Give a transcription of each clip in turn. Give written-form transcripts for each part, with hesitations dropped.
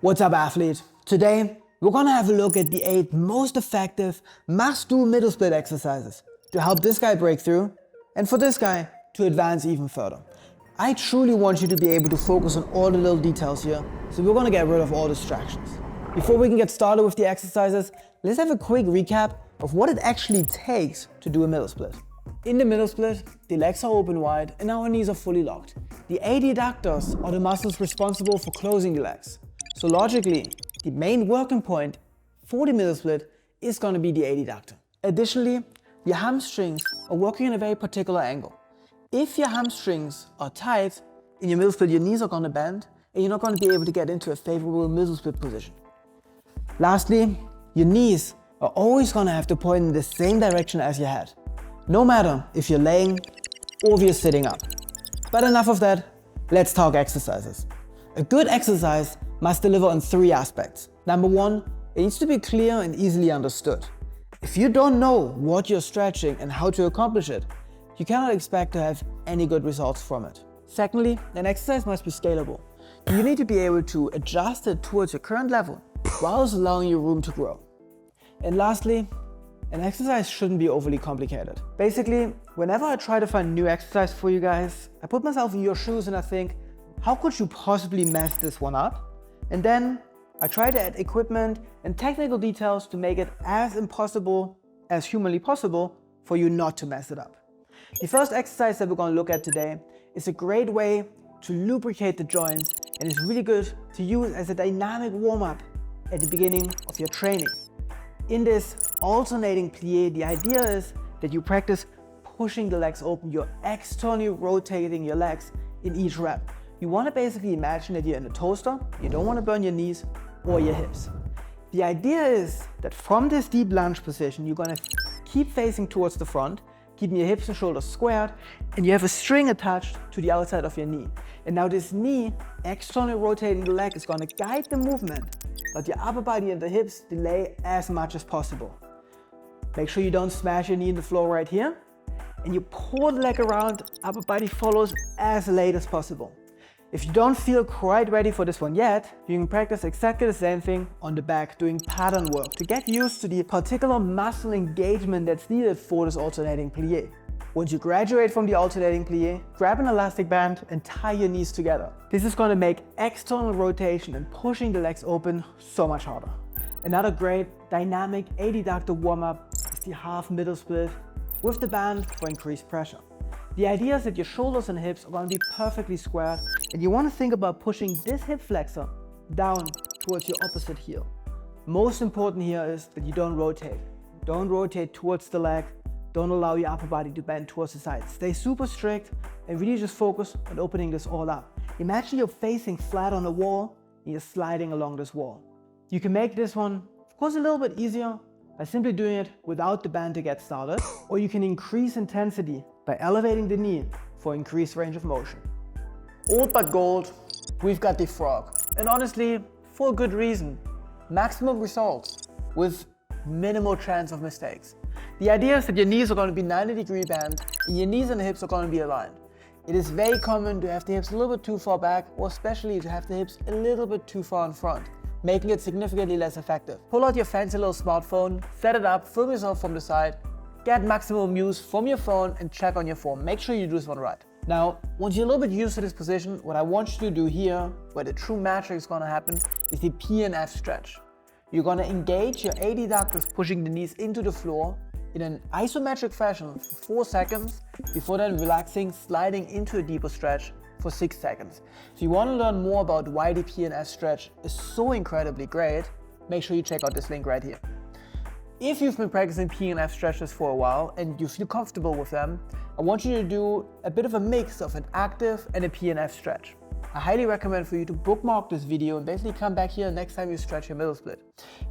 What's up, athlete? Today, we're gonna have a look at the 8 most effective must-do middle split exercises to help this guy break through and for this guy to advance even further. I truly want you to be able to focus on all the little details here, so we're gonna get rid of all distractions. Before we can get started with the exercises, let's have a quick recap of what it actually takes to do a middle split. In the middle split, the legs are open wide and our knees are fully locked. The adductors are the muscles responsible for closing the legs. So logically, the main working point for the middle split is going to be the adductor. Additionally, your hamstrings are working in a very particular angle. If your hamstrings are tight in your middle split, your knees are going to bend and you're not going to be able to get into a favorable middle split position. Lastly, your knees are always going to have to point in the same direction as your head, no matter if you're laying or if you're sitting up. But enough of that, let's talk exercises. A good exercise must deliver on 3 aspects. Number 1, it needs to be clear and easily understood. If you don't know what you're stretching and how to accomplish it, you cannot expect to have any good results from it. Secondly, an exercise must be scalable. You need to be able to adjust it towards your current level, whilst allowing you room to grow. And lastly, an exercise shouldn't be overly complicated. Basically, whenever I try to find a new exercise for you guys, I put myself in your shoes and I think, how could you possibly mess this one up? And then I try to add equipment and technical details to make it as impossible as humanly possible for you not to mess it up. The first exercise that we're going to look at today is a great way to lubricate the joints and it's really good to use as a dynamic warm-up at the beginning of your training. In this alternating plie, the idea is that you practice pushing the legs open. You're externally rotating your legs in each rep. You want to basically imagine that you're in a toaster. You don't want to burn your knees or your hips. The idea is that from this deep lunge position, you're going to keep facing towards the front, keeping your hips and shoulders squared, and you have a string attached to the outside of your knee. And now this knee, externally rotating the leg, is going to guide the movement, but your upper body and the hips delay as much as possible. Make sure you don't smash your knee in the floor right here, and you pull the leg around, upper body follows as late as possible. If you don't feel quite ready for this one yet, you can practice exactly the same thing on the back, doing pattern work to get used to the particular muscle engagement that's needed for this alternating plie. Once you graduate from the alternating plie, grab an elastic band and tie your knees together. This is going to make external rotation and pushing the legs open so much harder. Another great dynamic adductor warm-up is the half middle split with the band for increased pressure. The idea is that your shoulders and hips are going to be perfectly squared and you want to think about pushing this hip flexor down towards your opposite heel. Most important here is that you don't rotate. Don't rotate towards the leg. Don't allow your upper body to bend towards the side. Stay super strict and really just focus on opening this all up. Imagine you're facing flat on a wall and you're sliding along this wall. You can make this one, of course, a little bit easier by simply doing it without the band to get started, or you can increase intensity by elevating the knee for increased range of motion. Old but gold, we've got the frog. And honestly, for a good reason. Maximum results with minimal chance of mistakes. The idea is that your knees are going to be 90-degree bend and your knees and hips are going to be aligned. It is very common to have the hips a little bit too far back, or especially to have the hips a little bit too far in front, making it significantly less effective. Pull out your fancy little smartphone, set it up, film yourself from the side, get maximum views from your phone and check on your form. Make sure you do this one right. Now, once you're a little bit used to this position, what I want you to do here, where the true magic is going to happen, is the P and F stretch. You're going to engage your adductors, pushing the knees into the floor in an isometric fashion for 4 seconds, before then relaxing, sliding into a deeper stretch for 6 seconds. If you want to learn more about why the P and F stretch is so incredibly great, make sure you check out this link right here. If you've been practicing P and F stretches for a while and you feel comfortable with them, I want you to do a bit of a mix of an active and a P and F stretch. I highly recommend for you to bookmark this video and basically come back here next time you stretch your middle split.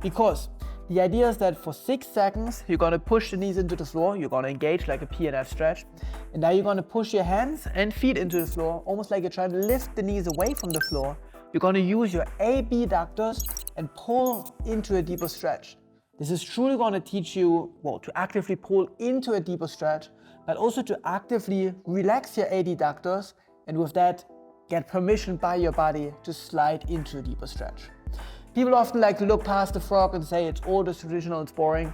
Because the idea is that for 6 seconds, you're going to push the knees into the floor, you're going to engage like a P and F stretch, and now you're going to push your hands and feet into the floor, almost like you're trying to lift the knees away from the floor. You're going to use your abductors and pull into a deeper stretch. This is truly going to teach you, well, to actively pull into a deeper stretch, but also to actively relax your adductors and with that, get permission by your body to slide into a deeper stretch. People often like to look past the frog and say it's old, it's traditional, it's boring,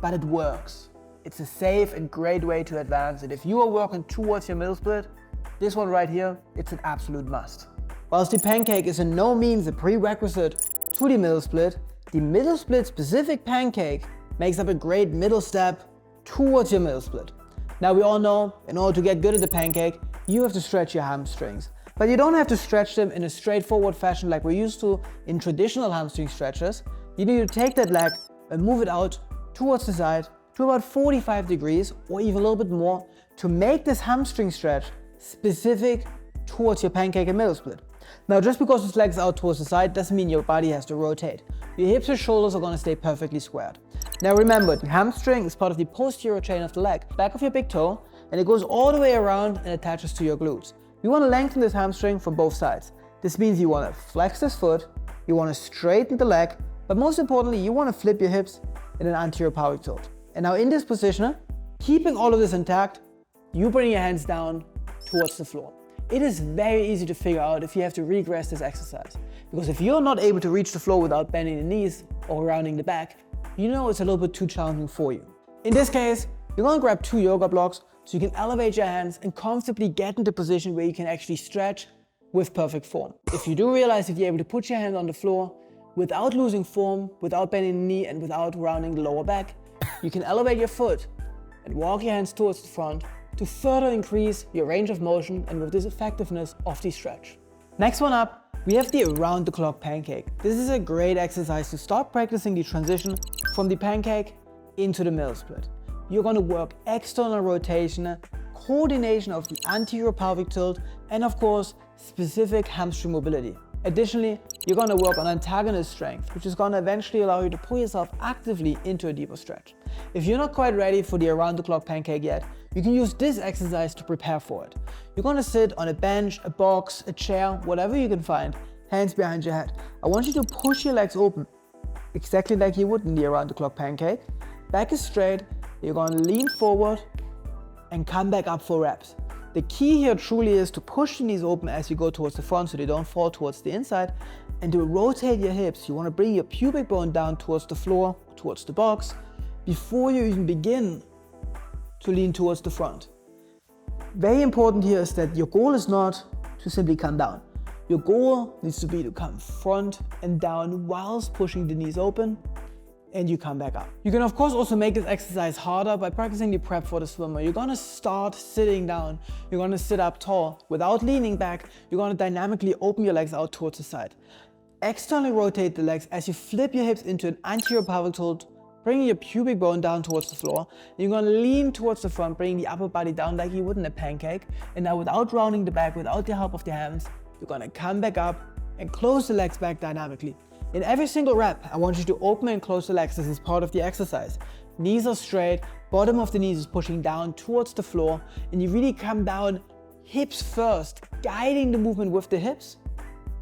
but it works. It's a safe and great way to advance, and if you are working towards your middle split, this one right here, it's an absolute must. Whilst the pancake is in no means a prerequisite to the middle split specific pancake makes up a great middle step towards your middle split. Now we all know, in order to get good at the pancake, you have to stretch your hamstrings. But you don't have to stretch them in a straightforward fashion like we're used to in traditional hamstring stretches. You need to take that leg and move it out towards the side to about 45 degrees or even a little bit more to make this hamstring stretch specific towards your pancake and middle split. Now just because this leg is out towards the side doesn't mean your body has to rotate. Your hips and shoulders are going to stay perfectly squared. Now remember, the hamstring is part of the posterior chain of the leg, back of your big toe, and it goes all the way around and attaches to your glutes. You want to lengthen this hamstring from both sides. This means you want to flex this foot, you want to straighten the leg, but most importantly, you want to flip your hips in an anterior pelvic tilt. And now in this position, keeping all of this intact, you bring your hands down towards the floor. It is very easy to figure out if you have to regress this exercise. Because if you're not able to reach the floor without bending the knees or rounding the back, you know it's a little bit too challenging for you. In this case, you're going to grab 2 yoga blocks so you can elevate your hands and comfortably get into a position where you can actually stretch with perfect form. If you do realize that you're able to put your hands on the floor without losing form, without bending the knee and without rounding the lower back, you can elevate your foot and walk your hands towards the front to further increase your range of motion and with this effectiveness of the stretch. Next one up, we have the around the clock pancake. This is a great exercise to start practicing the transition from the pancake into the middle split. You're going to work external rotation, coordination of the anterior pelvic tilt, and of course, specific hamstring mobility. Additionally, you're going to work on antagonist strength, which is going to eventually allow you to pull yourself actively into a deeper stretch. If you're not quite ready for the around the clock pancake yet, you can use this exercise to prepare for it. You're going to sit on a bench, a box, a chair, whatever you can find, hands behind your head. I want you to push your legs open, exactly like you would in the around the clock pancake. Back is straight, you're going to lean forward and come back up for reps. The key here truly is to push the knees open as you go towards the front so they don't fall towards the inside, and to rotate your hips. You want to bring your pubic bone down towards the floor, towards the box, before you even begin to lean towards the front. Very important here is that your goal is not to simply come down. Your goal needs to be to come front and down whilst pushing the knees open, and you come back up. You can of course also make this exercise harder by practicing the prep for the swimmer. You're gonna start sitting down. You're gonna sit up tall. Without leaning back, you're gonna dynamically open your legs out towards the side. Externally rotate the legs as you flip your hips into an anterior pelvic tilt, bringing your pubic bone down towards the floor. And you're gonna lean towards the front, bringing the upper body down like you would in a pancake. And now without rounding the back, without the help of the hands, you're gonna come back up and close the legs back dynamically. In every single rep, I want you to open and close the legs. This is part of the exercise. Knees are straight, bottom of the knees is pushing down towards the floor, and you really come down hips first, guiding the movement with the hips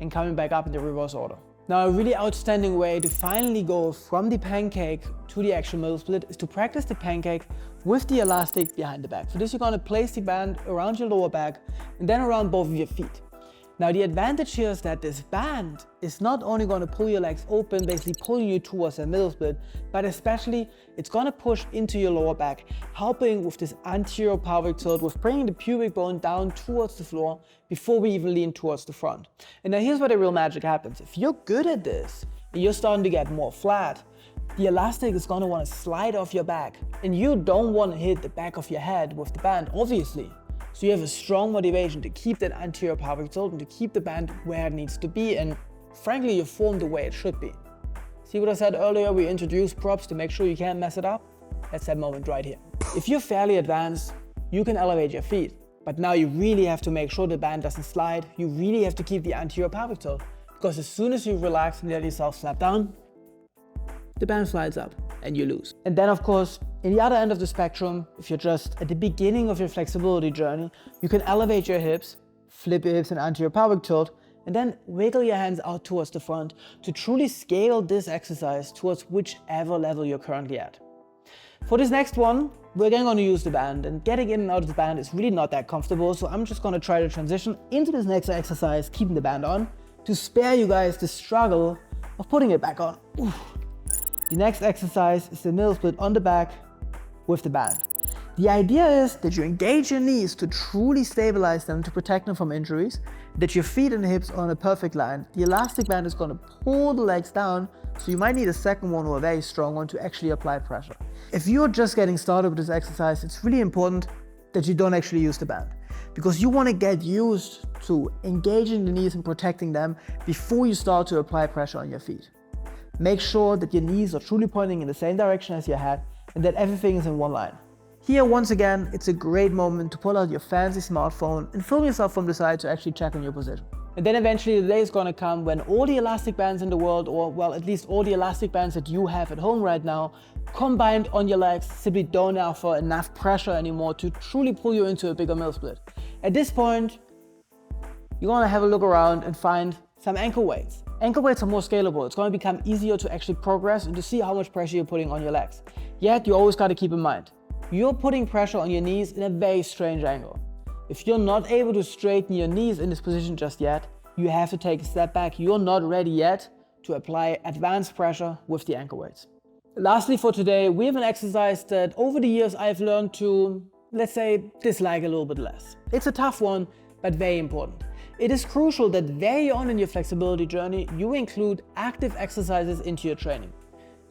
and coming back up in the reverse order. Now, a really outstanding way to finally go from the pancake to the actual middle split is to practice the pancake with the elastic behind the back. For this, you're going to place the band around your lower back and then around both of your feet. Now the advantage here is that this band is not only going to pull your legs open, basically pulling you towards the middle split, but especially it's going to push into your lower back, helping with this anterior pelvic tilt, with bringing the pubic bone down towards the floor before we even lean towards the front. And now here's where the real magic happens. If you're good at this and you're starting to get more flat, the elastic is going to want to slide off your back, and you don't want to hit the back of your head with the band, obviously. So you have a strong motivation to keep that anterior pelvic tilt and to keep the band where it needs to be, and frankly, you form the way it should be. See what I said earlier? We introduced props to make sure you can't mess it up? That's that moment right here. If you're fairly advanced, you can elevate your feet, but now you really have to make sure the band doesn't slide. You really have to keep the anterior pelvic tilt, because as soon as you relax and let yourself slap down, the band slides up and you lose. And then of course, in the other end of the spectrum, if you're just at the beginning of your flexibility journey, you can elevate your hips, flip your hips in anterior pelvic tilt, and then wiggle your hands out towards the front to truly scale this exercise towards whichever level you're currently at. For this next one, we're again going to use the band, and getting in and out of the band is really not that comfortable, so I'm just going to try to transition into this next exercise, keeping the band on, to spare you guys the struggle of putting it back on. Oof. The next exercise is the middle split on the back with the band. The idea is that you engage your knees to truly stabilize them to protect them from injuries, that your feet and hips are on a perfect line. The elastic band is going to pull the legs down, so you might need a second one or a very strong one to actually apply pressure. If you're just getting started with this exercise, it's really important that you don't actually use the band, because you want to get used to engaging the knees and protecting them before you start to apply pressure on your feet. Make sure that your knees are truly pointing in the same direction as your head and that everything is in one line. Here, once again, it's a great moment to pull out your fancy smartphone and film yourself from the side to actually check on your position. And then eventually the day is gonna come when all the elastic bands in the world, or well, at least all the elastic bands that you have at home right now, combined on your legs, simply don't offer enough pressure anymore to truly pull you into a bigger middle split. At this point, you're gonna have a look around and find some ankle weights. Ankle weights are more scalable. It's gonna become easier to actually progress and to see how much pressure you're putting on your legs. Yet, you always gotta keep in mind, you're putting pressure on your knees in a very strange angle. If you're not able to straighten your knees in this position just yet, you have to take a step back. You're not ready yet to apply advanced pressure with the ankle weights. Lastly for today, we have an exercise that over the years I've learned to, let's say, dislike a little bit less. It's a tough one, but very important. It is crucial that very on in your flexibility journey, you include active exercises into your training.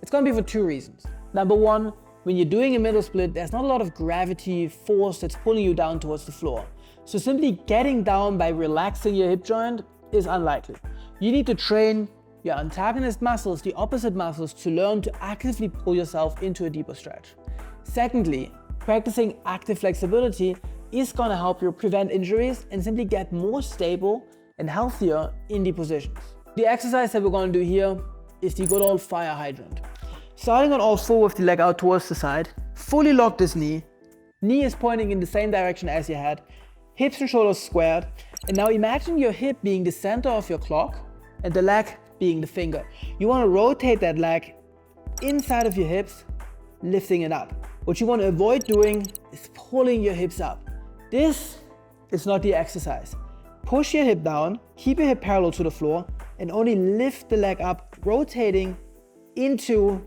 It's going to be for two reasons. Number one, when you're doing a middle split, there's not a lot of gravity force that's pulling you down towards the floor. So simply getting down by relaxing your hip joint is unlikely. You need to train your antagonist muscles, the opposite muscles, to learn to actively pull yourself into a deeper stretch. Secondly, practicing active flexibility is going to help you prevent injuries and simply get more stable and healthier in the positions. The exercise that we're going to do here is the good old fire hydrant. Starting on all four with the leg out towards the side, fully lock this knee. Knee is pointing in the same direction as your head, hips and shoulders squared. And now imagine your hip being the center of your clock and the leg being the finger. You want to rotate that leg inside of your hips, lifting it up. What you want to avoid doing is pulling your hips up. This is not the exercise. Push your hip down, keep your hip parallel to the floor, and only lift the leg up, rotating into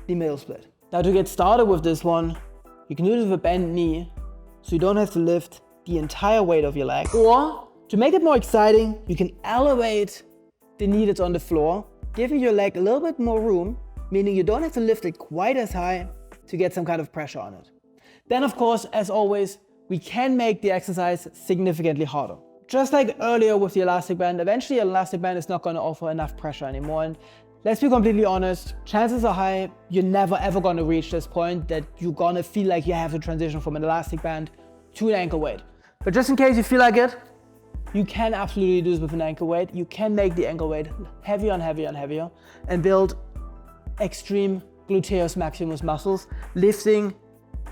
the middle split. Now to get started with this one, you can do this with a bent knee, so you don't have to lift the entire weight of your leg. Or, to make it more exciting, you can elevate the knee that's on the floor, giving your leg a little bit more room, meaning you don't have to lift it quite as high to get some kind of pressure on it. Then of course, as always, we can make the exercise significantly harder. Just like earlier with the elastic band, eventually an elastic band is not going to offer enough pressure anymore. And let's be completely honest, chances are high you're never ever going to reach this point that you're going to feel like you have to transition from an elastic band to an ankle weight. But just in case you feel like it, you can absolutely do this with an ankle weight. You can make the ankle weight heavier and heavier and heavier and build extreme gluteus maximus muscles, lifting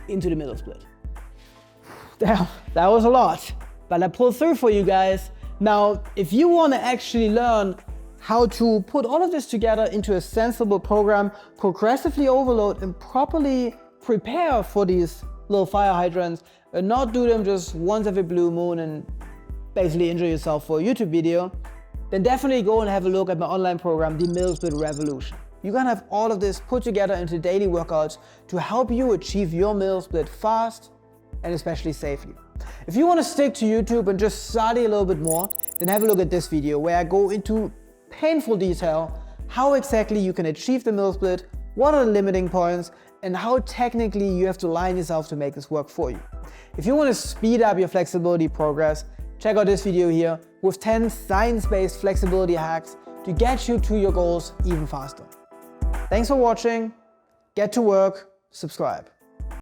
into the middle split. Damn, that was a lot, but I pulled through for you guys. Now, if you want to actually learn how to put all of this together into a sensible program, progressively overload and properly prepare for these little fire hydrants and not do them just once every blue moon and basically injure yourself for a YouTube video, then definitely go and have a look at my online program, The Middle Split Revolution. You're gonna have all of this put together into daily workouts to help you achieve your middle split fast and especially safely. If you want to stick to YouTube and just study a little bit more, then have a look at this video where I go into painful detail how exactly you can achieve the middle split, what are the limiting points, and how technically you have to line yourself to make this work for you. If you want to speed up your flexibility progress, check out this video here with 10 science-based flexibility hacks to get you to your goals even faster. Thanks for watching, get to work, subscribe.